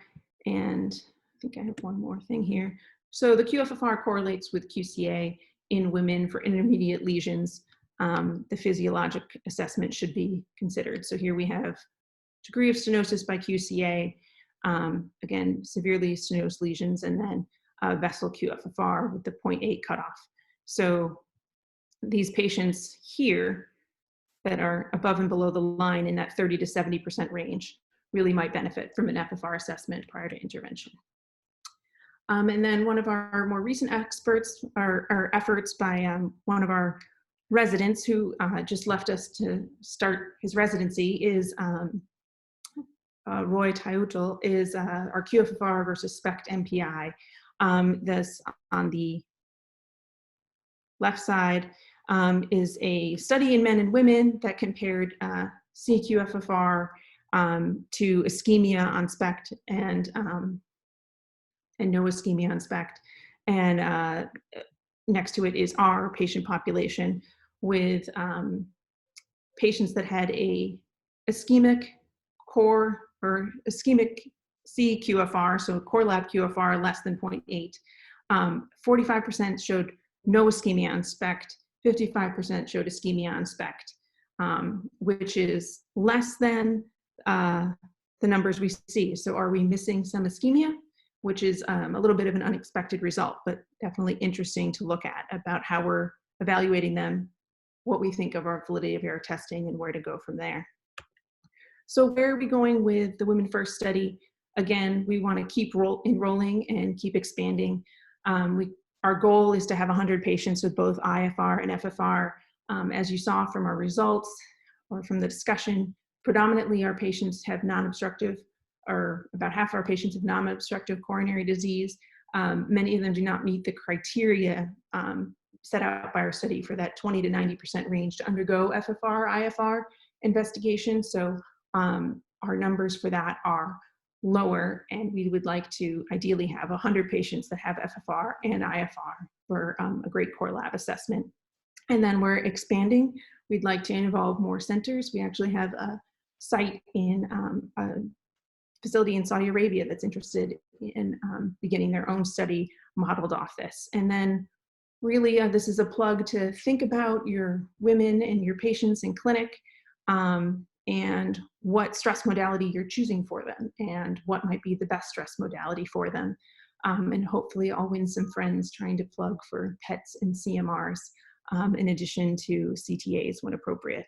and I think I have one more thing here. So the QFFR correlates with QCA in women for intermediate lesions. The physiologic assessment should be considered. So here we have degree of stenosis by QCA, again, severely stenosed lesions, and then vessel QFFR with the 0.8 cutoff. So these patients here that are above and below the line in that 30 to 70% range really might benefit from an FFR assessment prior to intervention. And then one of our more recent efforts by one of our residents who just left us to start his residency is Roy Tayutul, is our QFFR versus SPECT MPI. This on the left side is a study in men and women that compared CQFFR to ischemia on SPECT and no ischemia on SPECT. And next to it is our patient population with patients that had a ischemic core or ischemic CQFR, so core lab QFR less than 0.8. 45% showed no ischemia on SPECT, 55% showed ischemia on SPECT, which is less than the numbers we see. So are we missing some ischemia, which is a little bit of an unexpected result, but definitely interesting to look at about how we're evaluating them, what we think of our validity of our testing, and where to go from there. So where are we going with the Women First study? Again, we want to keep enrolling and keep expanding. Our goal is to have 100 patients with both IFR and FFR. As you saw from our results or from the discussion, predominantly our patients have non-obstructive, or about half our patients have non-obstructive coronary disease. Many of them do not meet the criteria set out by our study for that 20 to 90% range to undergo FFR, IFR investigation. So our numbers for that are lower, and we would like to ideally have 100 patients that have FFR and IFR for a great core lab assessment. And then we're expanding. We'd like to involve more centers. We actually have a site in a facility in Saudi Arabia that's interested in beginning their own study modeled off this. And then really this is a plug to think about your women and your patients in clinic, and what stress modality you're choosing for them, and what might be the best stress modality for them. And hopefully I'll win some friends trying to plug for PETs and CMRs, in addition to CTAs when appropriate.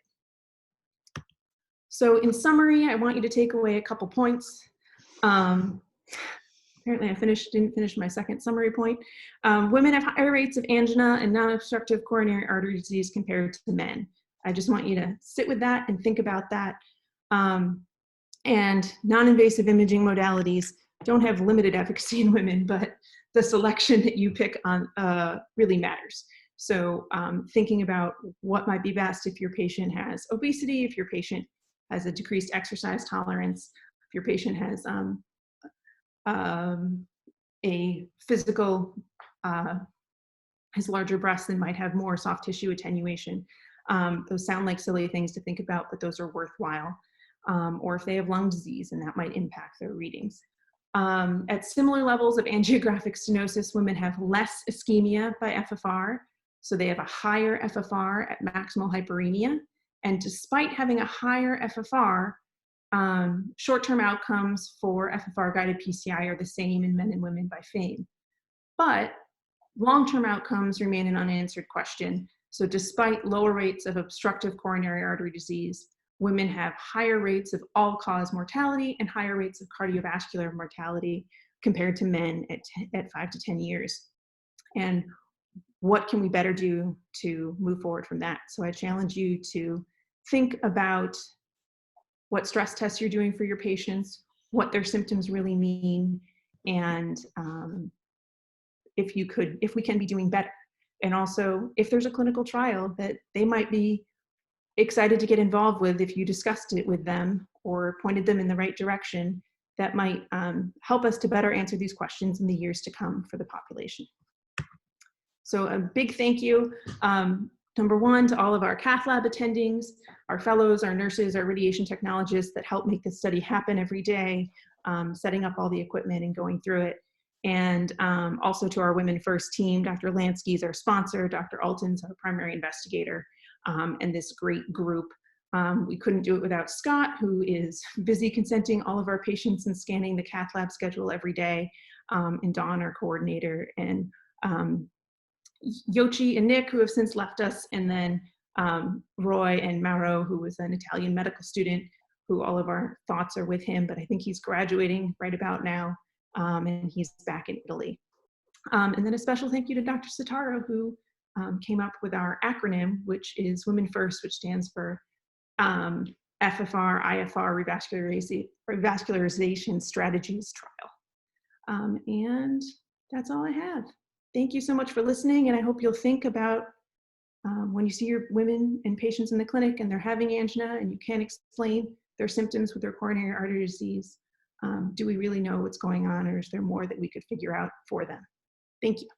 So in summary, I want you to take away a couple points. Apparently I didn't finish my second summary point. Women have higher rates of angina and non-obstructive coronary artery disease compared to men. I just want you to sit with that and think about that. And non-invasive imaging modalities don't have limited efficacy in women, but the selection that you pick on really matters. So thinking about what might be best if your patient has obesity, if your patient has a decreased exercise tolerance, if your patient has a physical, has larger breasts and might have more soft tissue attenuation. Those sound like silly things to think about, but those are worthwhile. Or if they have lung disease, and that might impact their readings. At similar levels of angiographic stenosis, women have less ischemia by FFR, so they have a higher FFR at maximal hyperemia. And despite having a higher FFR, short-term outcomes for FFR-guided PCI are the same in men and women by FAME. But long-term outcomes remain an unanswered question. So despite lower rates of obstructive coronary artery disease, women have higher rates of all-cause mortality and higher rates of cardiovascular mortality compared to men at 5 to 10 years. And what can we better do to move forward from that? So I challenge you to think about what stress tests you're doing for your patients, what their symptoms really mean, and if we can be doing better. And also, if there's a clinical trial that they might be excited to get involved with, if you discussed it with them or pointed them in the right direction, that might help us to better answer these questions in the years to come for the population. So a big thank you, number one, to all of our cath lab attendings, our fellows, our nurses, our radiation technologists that help make this study happen every day, setting up all the equipment and going through it. And also to our Women First team, Dr. Lansky is our sponsor, Dr. Alton's our primary investigator, and this great group. We couldn't do it without Scott, who is busy consenting all of our patients and scanning the cath lab schedule every day, and Dawn, our coordinator, and Yochi and Nick, who have since left us, and then Roy and Mauro, who was an Italian medical student, who all of our thoughts are with him, but I think he's graduating right about now. And he's back in Italy. And then a special thank you to Dr. Sitaro, who came up with our acronym, which is Women First, which stands for FFR, IFR, Revascularization Strategies Trial. And that's all I have. Thank you so much for listening, and I hope you'll think about when you see your women and patients in the clinic and they're having angina and you can't explain their symptoms with their coronary artery disease. Do we really know what's going on, or is there more that we could figure out for them? Thank you.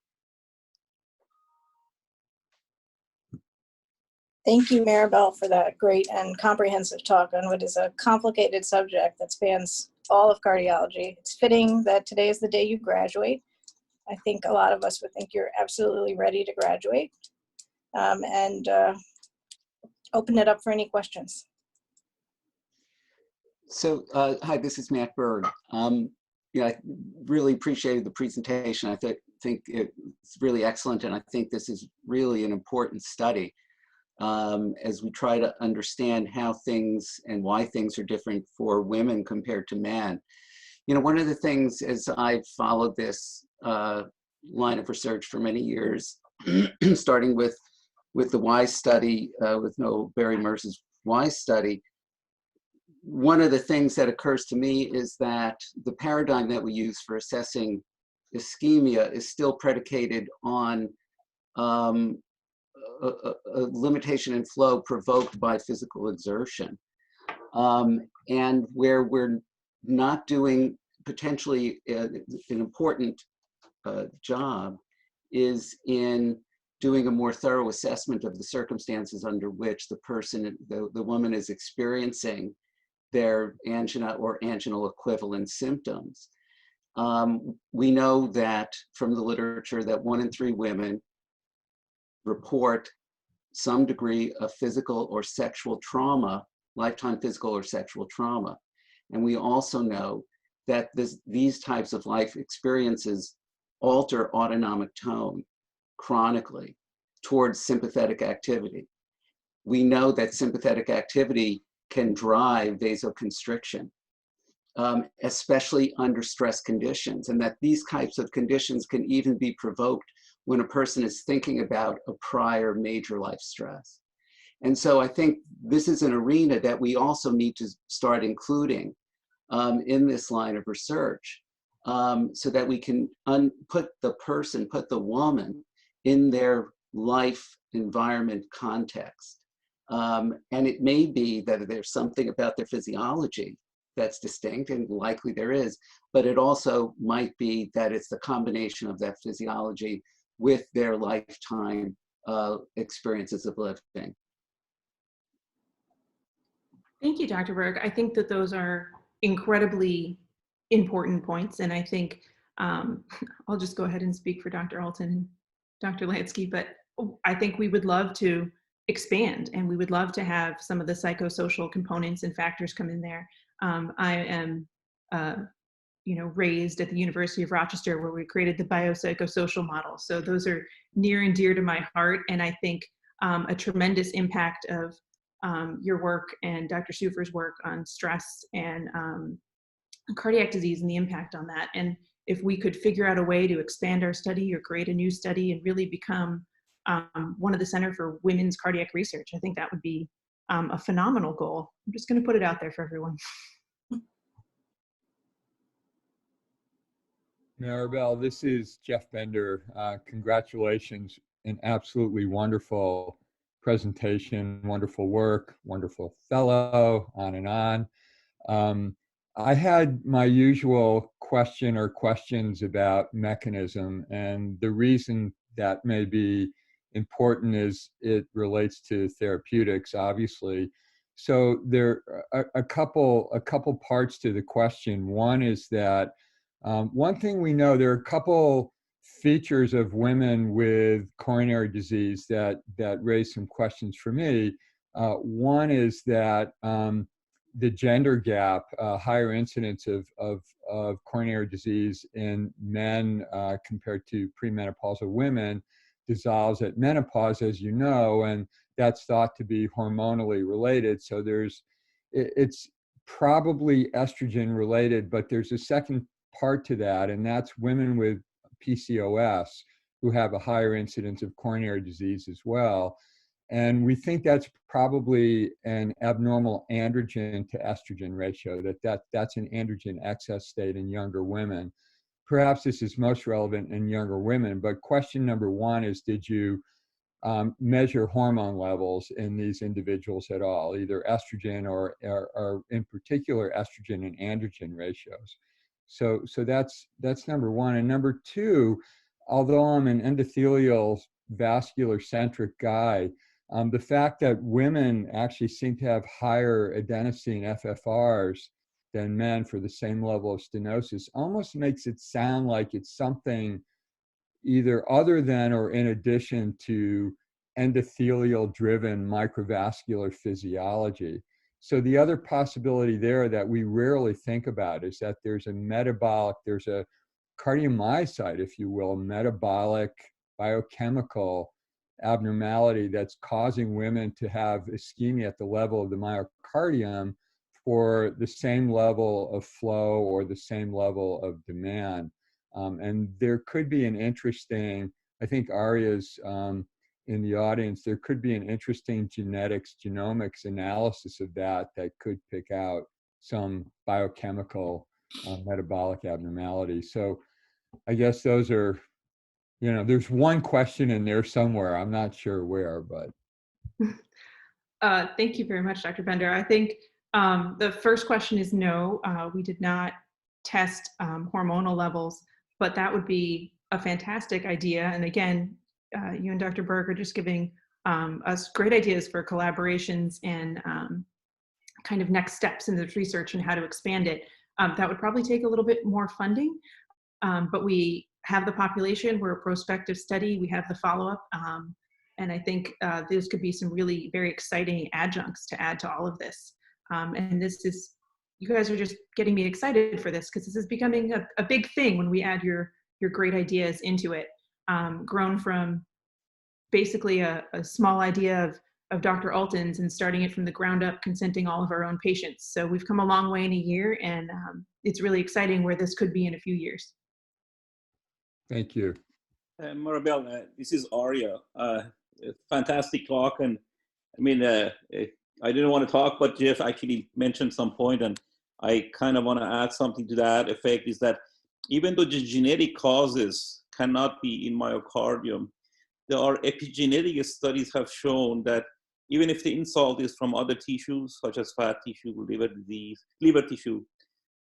Thank you, Marabel, for that great and comprehensive talk on what is a complicated subject that spans all of cardiology. It's fitting that today is the day you graduate. I think a lot of us would think you're absolutely ready to graduate, and open it up for any questions. Hi, this is Matt Berg. Yeah, I really appreciated the presentation. I think it's really excellent, and I think this is really an important study as we try to understand how things and why things are different for women compared to men. You know, one of the things as I've followed this line of research for many years, starting with the WISE study, with Barry Mercer's WISE study, one of the things that occurs to me is that the paradigm that we use for assessing ischemia is still predicated on a limitation in flow provoked by physical exertion. And where we're not doing potentially an important job is in doing a more thorough assessment of the circumstances under which the person, the woman is experiencing their angina or anginal equivalent symptoms. We know that from the literature that 1 in 3 women report some degree of physical or sexual trauma, lifetime physical or sexual trauma. And we also know that these types of life experiences alter autonomic tone chronically towards sympathetic activity. We know that sympathetic activity can drive vasoconstriction, especially under stress conditions, and that these types of conditions can even be provoked when a person is thinking about a prior major life stress. And so I think this is an arena that we also need to start including in this line of research, so that we can put the woman in their life environment context. And it may be that there's something about their physiology that's distinct, and likely there is, but it also might be that it's the combination of that physiology with their lifetime experiences of living. Thank you, Dr. Berg. I think that those are incredibly important points, and I think I'll just go ahead and speak for Dr. Alton and Dr. Lansky, but I think we would love to expand, and we would love to have some of the psychosocial components and factors come in there. I am raised at the University of Rochester, where we created the biopsychosocial model. So those are near and dear to my heart, and I think a tremendous impact of your work and Dr. Sufer's work on stress and cardiac disease and the impact on that. And if we could figure out a way to expand our study or create a new study and really become one of the Center for Women's Cardiac Research, I think that would be a phenomenal goal. I'm just going to put it out there for everyone. Marabel, this is Jeff Bender. Congratulations, an absolutely wonderful presentation, wonderful work, wonderful fellow, on and on. I had my usual question or questions about mechanism, and the reason that may be important is it relates to therapeutics, obviously. So there are a couple parts to the question. One is that one thing we know, there are a couple features of women with coronary disease that raise some questions for me. One is that the gender gap, higher incidence of coronary disease in men compared to premenopausal women, dissolves at menopause, as you know, and that's thought to be hormonally related. So it's probably estrogen related, but there's a second part to that, and that's women with PCOS who have a higher incidence of coronary disease as well. And we think that's probably an abnormal androgen to estrogen ratio, that's an androgen excess state in younger women. Perhaps this is most relevant in younger women, but question number one is, did you measure hormone levels in these individuals at all, either estrogen or in particular estrogen and androgen ratios? So that's number one. And number two, although I'm an endothelial vascular centric guy, the fact that women actually seem to have higher adenosine FFRs than men for the same level of stenosis almost makes it sound like it's something either other than or in addition to endothelial driven microvascular physiology. So the other possibility there that we rarely think about is that there's a cardiomyocyte, if you will, metabolic biochemical abnormality that's causing women to have ischemia at the level of the myocardium for the same level of flow or the same level of demand. And there could be an interesting, I think Arya's in the audience, there could be an interesting genomics analysis of that could pick out some biochemical metabolic abnormality. So I guess those are, there's one question in there somewhere. I'm not sure where, but. Thank you very much, Dr. Bender. I think the first question is no, we did not test hormonal levels, but that would be a fantastic idea. And again, you and Dr. Berg are just giving us great ideas for collaborations and kind of next steps in this research and how to expand it. That would probably take a little bit more funding, but we have the population, we're a prospective study, we have the follow-up, and I think those could be some really very exciting adjuncts to add to all of this. And this is, you guys are just getting me excited for this, because this is becoming a big thing when we add your great ideas into it. Grown from basically a small idea of Dr. Alton's and starting it from the ground up, consenting all of our own patients. So we've come a long way in a year, and it's really exciting where this could be in a few years. Thank you. Marabel, this is Arya. Fantastic talk. And I mean, I didn't want to talk, but Jeff actually mentioned some point, and I kind of want to add something to that effect, is that even though the genetic causes cannot be in myocardium, there are epigenetic studies have shown that even if the insult is from other tissues, such as fat tissue, liver tissue,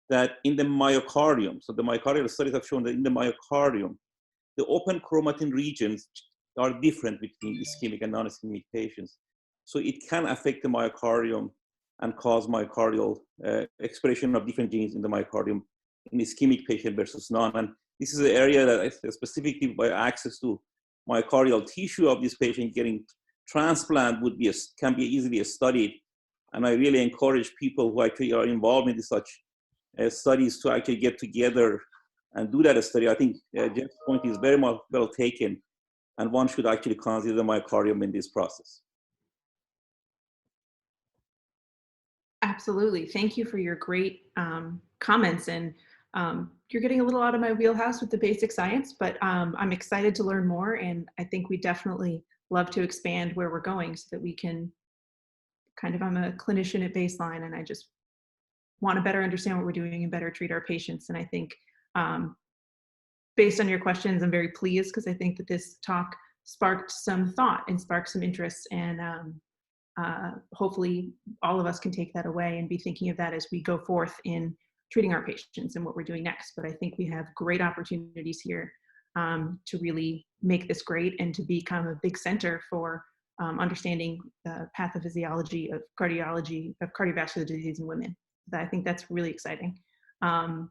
that in the myocardium, so the myocardial studies have shown that in the myocardium, the open chromatin regions are different between ischemic and non-ischemic patients. So it can affect the myocardium and cause myocardial expression of different genes in the myocardium in ischemic patient versus non. And this is an area that specifically by access to myocardial tissue of this patient getting transplant can be easily studied. And I really encourage people who actually are involved in such studies to actually get together and do that study. I think Jeff's point is very well taken, and one should actually consider the myocardium in this process. Absolutely. Thank you for your great comments. And you're getting a little out of my wheelhouse with the basic science, but I'm excited to learn more. And I think we definitely love to expand where we're going so that we can I'm a clinician at baseline, and I just want to better understand what we're doing and better treat our patients. And I think based on your questions, I'm very pleased, because I think that this talk sparked some thought and sparked some interest, and hopefully all of us can take that away and be thinking of that as we go forth in treating our patients and what we're doing next. But I think we have great opportunities here to really make this great and to become a big center for understanding the pathophysiology of cardiovascular disease in women. I think that's really exciting and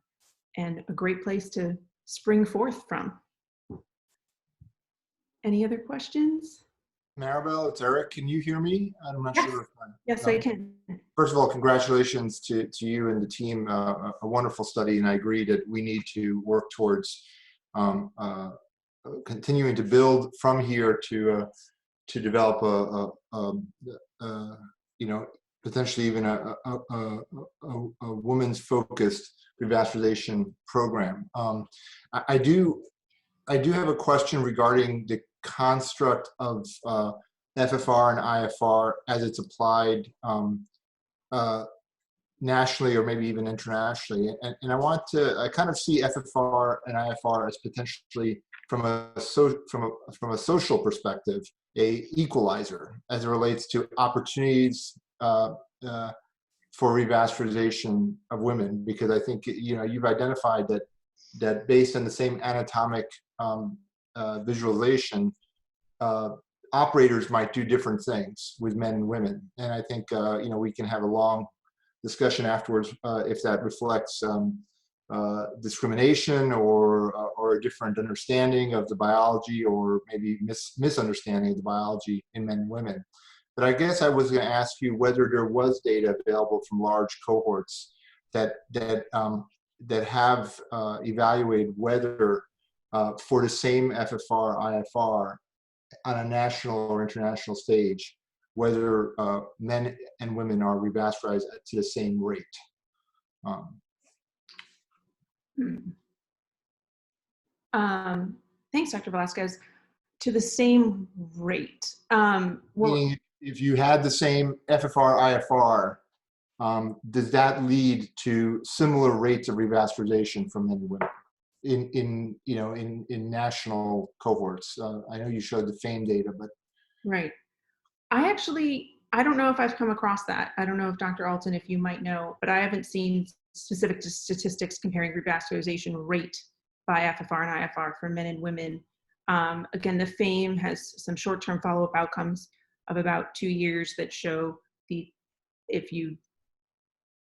a great place to spring forth from. Any other questions? Marabel, it's Eric. Can you hear me? I'm not sure if Yes, I can. First of all, congratulations to you and the team. A wonderful study, and I agree that we need to work towards continuing to build from here to develop potentially even a women's focused revascularization program. I do have a question regarding the construct of FFR and IFR as it's applied nationally or maybe even internationally. And I kind of see FFR and IFR as potentially from a social perspective, a equalizer as it relates to opportunities for revascularization of women, because I think you've identified that based on the same anatomic visualization, operators might do different things with men and women. And I think we can have a long discussion afterwards if that reflects discrimination or a different understanding of the biology, or maybe misunderstanding of the biology in men and women. But I guess I was going to ask you whether there was data available from large cohorts that have evaluated whether for the same FFR-IFR on a national or international stage, whether men and women are revascularized to the same rate. Thanks, Dr. Velasquez. To the same rate. Meaning, if you had the same FFR-IFR, does that lead to similar rates of revascularization from men and women in national cohorts? I know you showed the FAME data, but right. I don't know if I've come across that. I don't know if Dr. Alton, if you might know, but I haven't seen specific statistics comparing revascularization rate by FFR and IFR for men and women. Again, the FAME has some short-term follow-up outcomes of about 2 years that show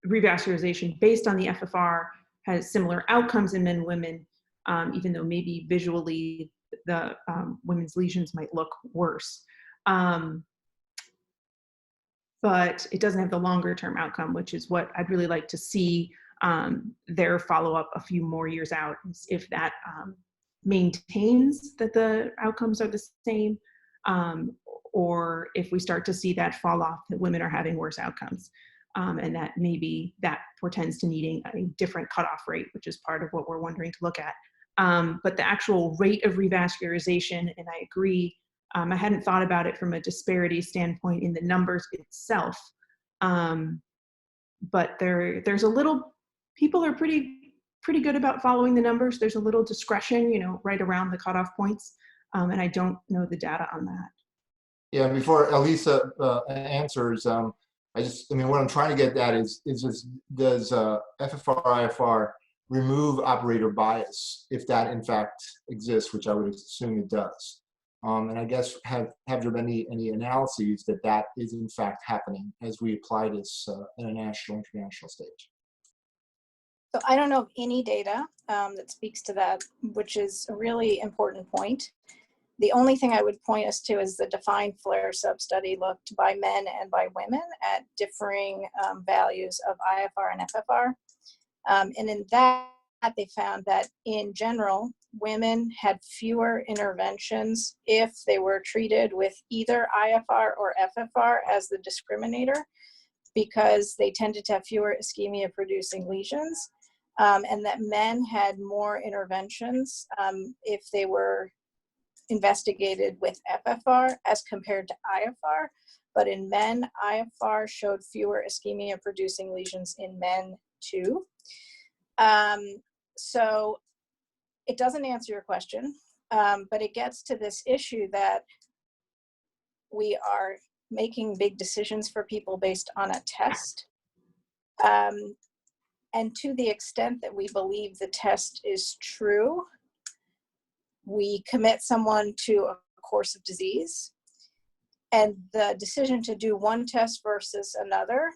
revascularization based on the FFR has similar outcomes in men and women, even though maybe visually the women's lesions might look worse. But it doesn't have the longer-term outcome, which is what I'd really like to see their follow-up a few more years out, if that maintains that the outcomes are the same, or if we start to see that fall off, that women are having worse outcomes, and that maybe that portends to needing a different cutoff rate, which is part of what we're wondering to look at. But the actual rate of revascularization, and I agree, I hadn't thought about it from a disparity standpoint in the numbers itself, but there's a little, people are pretty good about following the numbers. There's a little discretion, right around the cutoff points, and I don't know the data on that. Yeah, before Elisa answers, what I'm trying to get at is does FFR-IFR remove operator bias, if that in fact exists, which I would assume it does? And I guess have there been any analyses that is in fact happening as we apply this in a national, international stage? So I don't know of any data that speaks to that, which is a really important point. The only thing I would point us to is the defined FLAIR sub-study looked by men and by women at differing values of IFR and FFR. And in that, they found that in general, women had fewer interventions if they were treated with either IFR or FFR as the discriminator, because they tended to have fewer ischemia-producing lesions, and that men had more interventions if they were investigated with FFR as compared to IFR. But in men, IFR showed fewer ischemia-producing lesions in men too. So it doesn't answer your question, but it gets to this issue that we are making big decisions for people based on a test. And to the extent that we believe the test is true, we commit someone to a course of disease. And the decision to do one test versus another,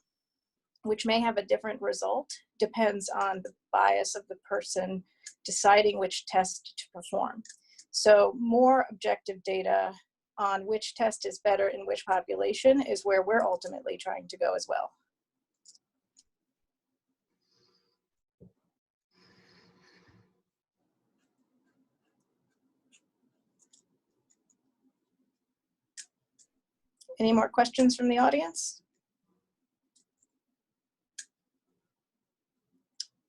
which may have a different result, depends on the bias of the person deciding which test to perform. So more objective data on which test is better in which population is where we're ultimately trying to go as well. Any more questions from the audience?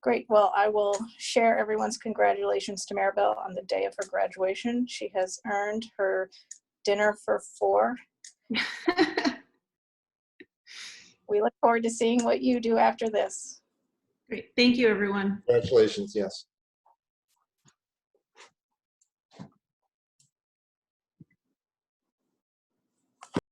Great. Well, I will share everyone's congratulations to Marabel on the day of her graduation. She has earned her dinner for 4. We look forward to seeing what you do after this. Great. Thank you, everyone. Congratulations. Yes.